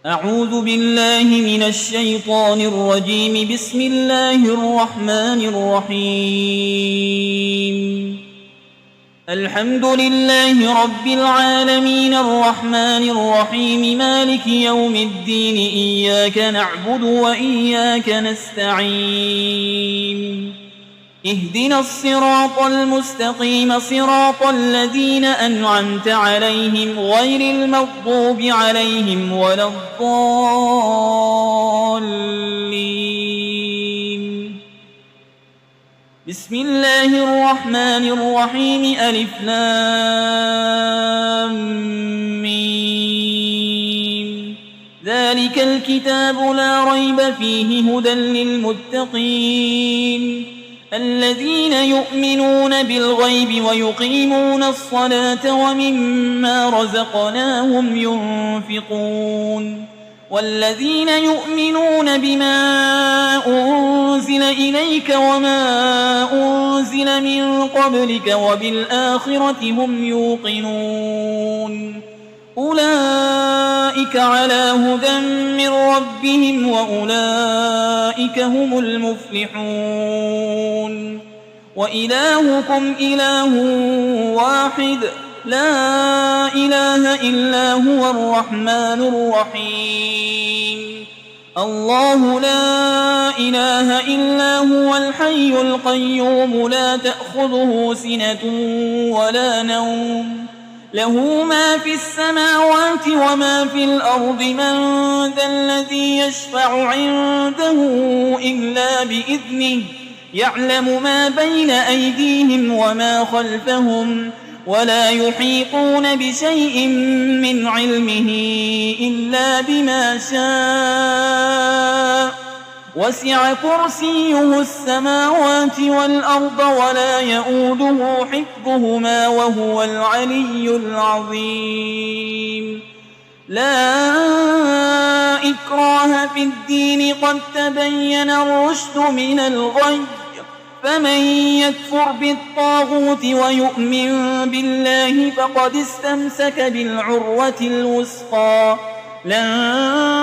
أعوذ بالله من الشيطان الرجيم. بسم الله الرحمن الرحيم. الحمد لله رب العالمين الرحمن الرحيم مالك يوم الدين. إياك نعبد وإياك نستعين. اهدنا الصراط المستقيم صراط الذين أنعمت عليهم غير المغضوب عليهم ولا الضالين. بسم الله الرحمن الرحيم. ألف لام ميم. ذلك الكتاب لا ريب فيه هدى للمتقين الذين يؤمنون بالغيب ويقيمون الصلاة ومما رزقناهم ينفقون والذين يؤمنون بما أنزل إليك وما أنزل من قبلك وبالآخرة هم يوقنون أولئك على هدى من ربهم وأولئك هم المفلحون. وإلهكم إله واحد لا إله إلا هو الرحمن الرحيم. الله لا إله إلا هو الحي القيوم لا تأخذه سنة ولا نوم له ما في السماوات وما في الأرض. من ذا الذي يشفع عنده إلا بإذنه يعلم ما بين أيديهم وما خلفهم ولا يحيطون بشيء من علمه إلا بما شاء. وسع كرسيه السماوات والأرض ولا يؤوده حفظهما وهو العلي العظيم. لا إكراه في الدين قد تبين الرشد من الغي. فمن يكفر بالطاغوت ويؤمن بالله فقد استمسك بالعروة الوثقى لا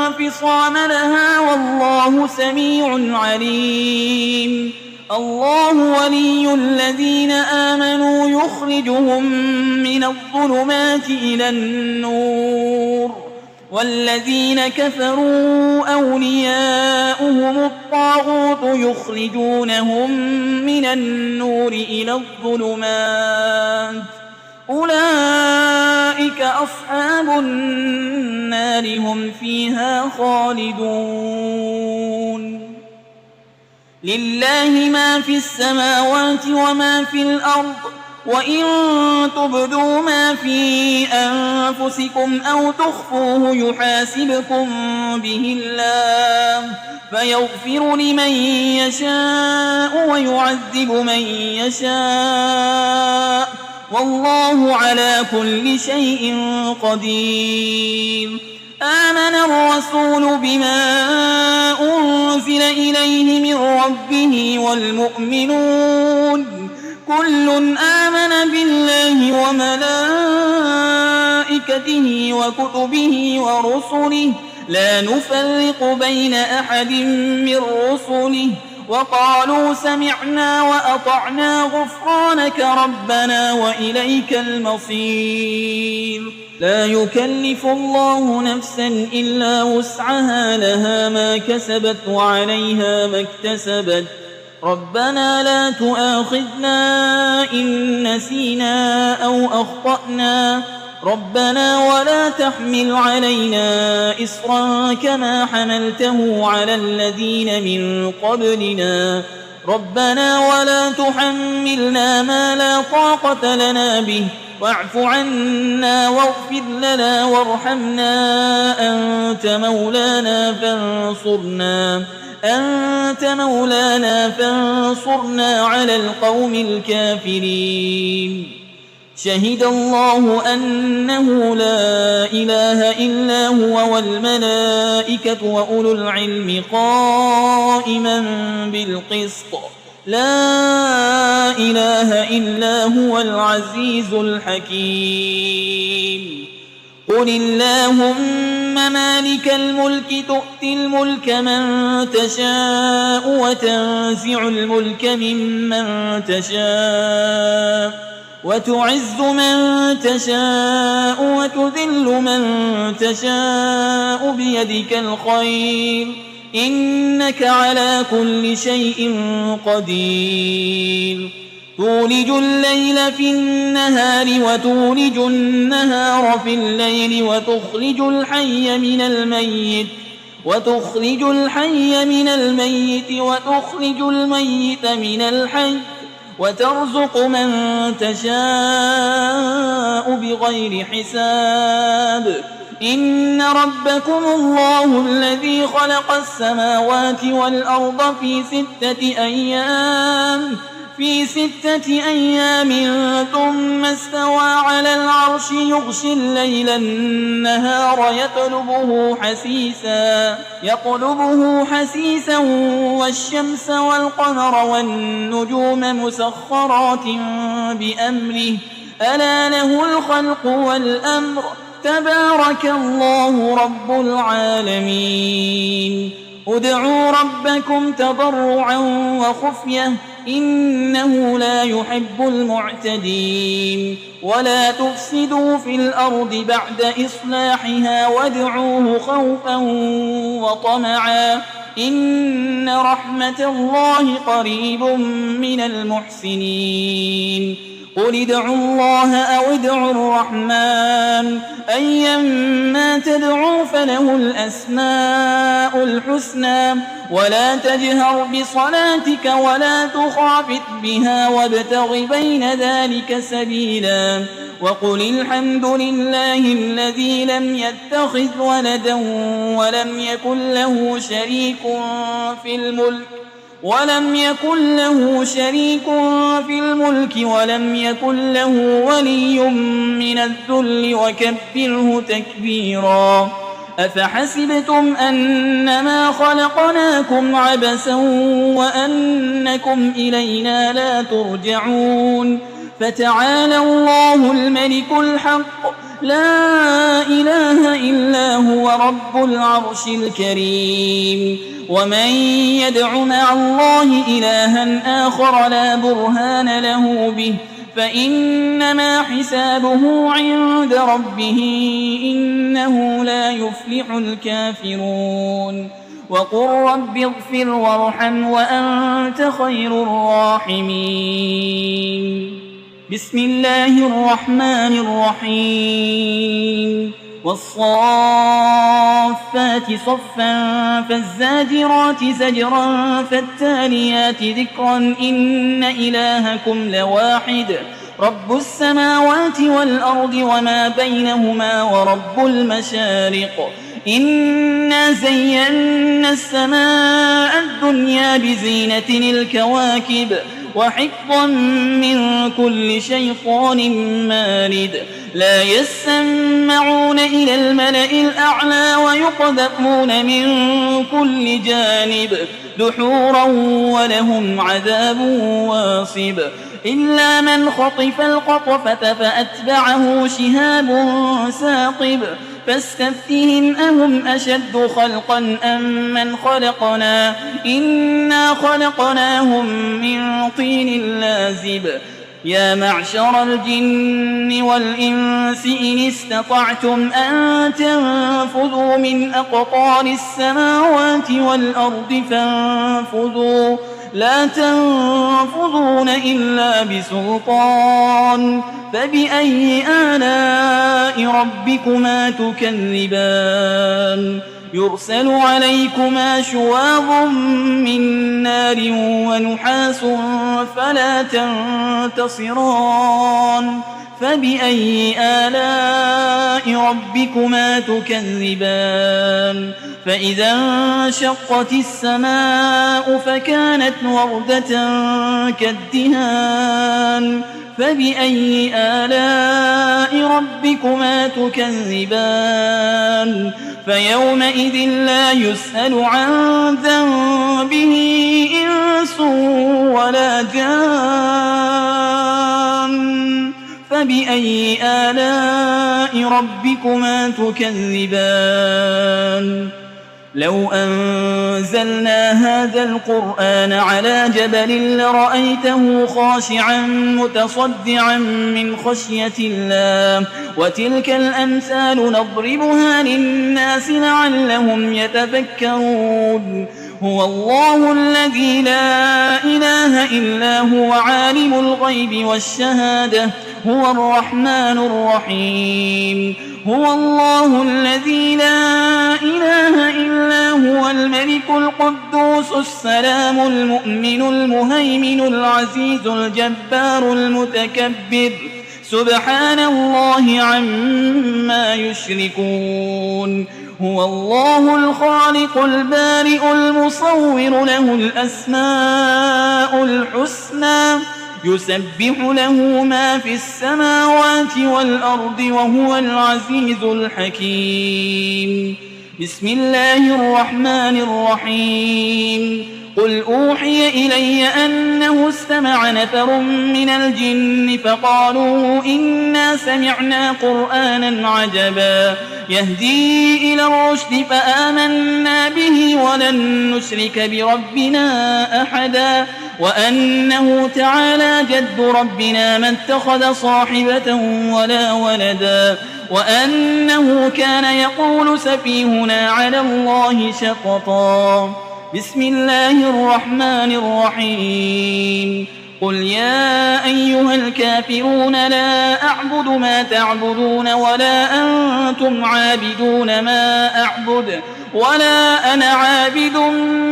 انفصام لها والله سميع عليم. الله ولي الذين آمنوا يخرجهم من الظلمات إلى النور والذين كفروا أولياؤهم الطاغوت يخرجونهم من النور إلى الظلمات أولئك أصحاب النار هم فيها خالدون. لله ما في السماوات وما في الأرض وإن تبدوا ما في أنفسكم أو تخفوه يحاسبكم به الله فيغفر لمن يشاء ويعذب من يشاء والله على كل شيء قدير. آمن الرسول بما أنزل إليه من ربه والمؤمنون كل آمن بالله وملائكته وكتبه ورسله لا نفرق بين أحد من رسله وقالوا سمعنا وأطعنا غفرانك ربنا وإليك المصير. لا يكلف الله نفسا إلا وسعها لها ما كسبت وعليها ما اكتسبت. ربنا لا تؤاخذنا إن نسينا أو أخطأنا ربنا ولا تحمل علينا إصرا كما حملته على الذين من قبلنا ربنا ولا تحملنا ما لا طاقة لنا به واعف عنا واغفر لنا وارحمنا أنت مولانا فانصرنا على القوم الكافرين. شهد الله أنه لا إله إلا هو والملائكة وأولو العلم قائما بالقسط لا إله إلا هو العزيز الحكيم. قل اللهم مالك الملك تؤتي الملك من تشاء وتنزع الملك ممن تشاء وتعز من تشاء وتذل من تشاء بيدك الخير إنك على كل شيء قدير تولج الليل في النهار وتولج النهار في الليل وتخرج الحي من الميت وتخرج الميت من الحي وترزق من تشاء بغير حساب إن ربكم الله الذي خلق السماوات والأرض في 6 أيام ثم استوى على العرش يغشي الليل النهار يطلبه حسيسا والشمس والقمر والنجوم مسخرات بأمره ألا له الخلق والأمر تبارك الله رب العالمين ادعوا ربكم تضرعا وخفية إنه لا يحب المعتدين ولا تفسدوا في الأرض بعد إصلاحها وادعوه خوفا وطمعا إن رحمة الله قريب من المحسنين قل ادعوا الله أو ادعوا الرحمن أيما تدعوا فله الأسماء الحسنى ولا تجهر بصلاتك ولا تخافت بها وابتغ بين ذلك سبيلا وقل الحمد لله الذي لم يتخذ ولدا ولم يكن له شريك في الملك ولم يكن له ولي من الذل وكبره تكبيرا أفحسبتم أنما خلقناكم عبثا وأنكم إلينا لا ترجعون فتعالى الله الملك الحق لا إله إلا هو رب العرش الكريم ومن يدع مع الله إلها آخر لا برهان له به فإنما حسابه عند ربه إنه لا يفلح الكافرون وقل رب اغفر وارحم وأنت خير الراحمين بسم الله الرحمن الرحيم والصافات صفا فالزاجرات زجرا فالتاليات ذكرا إن إلهكم لواحد رب السماوات والأرض وما بينهما ورب المشارق إنا زينا السماء الدنيا بزينة الكواكب وحفظا من كل شيطان مارد لا يسمعون إلى الملأ الأعلى ويقذفون من كل جانب دحورا ولهم عذاب واصب إلا من خطف الخطفة فأتبعه شهاب ثاقب فاستفتهم أهم أشد خلقا أم من خلقنا إنا خلقناهم من طين لازب يا معشر الجن والإنس إن استطعتم أن تنفذوا من أقطار السماوات والأرض فانفذوا لا تنفذون إلا بسلطان فبأي آلاء ربكما تكذبان يرسل عليكما شواظ من نار ونحاس فلا تنتصران فبأي آلاء ربكما تكذبان فإذا انشقت السماء فكانت وردة كالدهان فبأي آلاء ربكما تكذبان فيومئذ لا يسأل عن ذنبه إنس ولا جان فبأي آلاء ربكما تكذبان لو أنزلنا هذا القرآن على جبل لرأيته خاشعا متصدعا من خشية الله وتلك الأمثال نضربها للناس لعلهم يتفكرون هو الله الذي لا إله إلا هو عالم الغيب والشهادة هو الرحمن الرحيم هو الله الذي لا إله إلا هو الملك القدوس السلام المؤمن المهيمن العزيز الجبار المتكبر سبحان الله عما يشركون هو الله الخالق البارئ المصور له الأسماء الحسنى يسبح له ما في السماوات والأرض وهو العزيز الحكيم بسم الله الرحمن الرحيم قل أوحي إلي أنه استمع نفر من الجن فقالوا إنا سمعنا قرآنا عجبا يهدي إلى الرشد فآمنا به ولن نشرك بربنا أحدا وأنه تعالى جد ربنا ما اتخذ صاحبة ولا ولدا وأنه كان يقول سفيهنا على الله شططا بسم الله الرحمن الرحيم قل يا أيها الكافرون لا أعبد ما تعبدون ولا أنتم عابدون ما أعبد ولا أنا عابد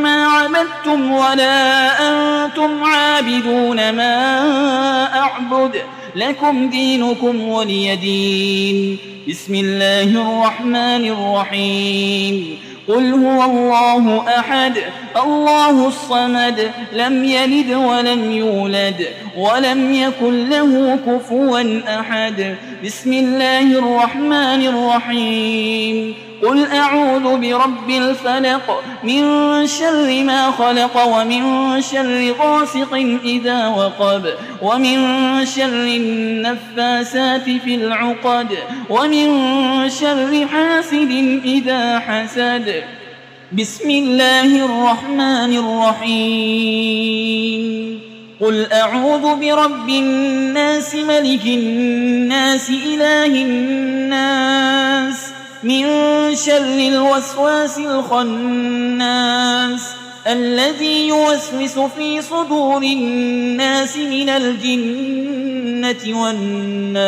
ما عبدتم ولا أنتم عابدون ما أعبد لكم دينكم ولي دين بسم الله الرحمن الرحيم قل هو الله أحد الله الصمد لم يلد ولم يولد ولم يكن له كفوا أحد بسم الله الرحمن الرحيم قل أعوذ برب الفلق من شر ما خلق ومن شر غاسق إذا وقب ومن شر النفاسات في العقد ومن شر حاسد إذا حسد بسم الله الرحمن الرحيم قل أعوذ برب الناس ملك الناس إله الناس من شر الوسواس الخناس الذي يوسوس في صدور الناس من الجنة والناس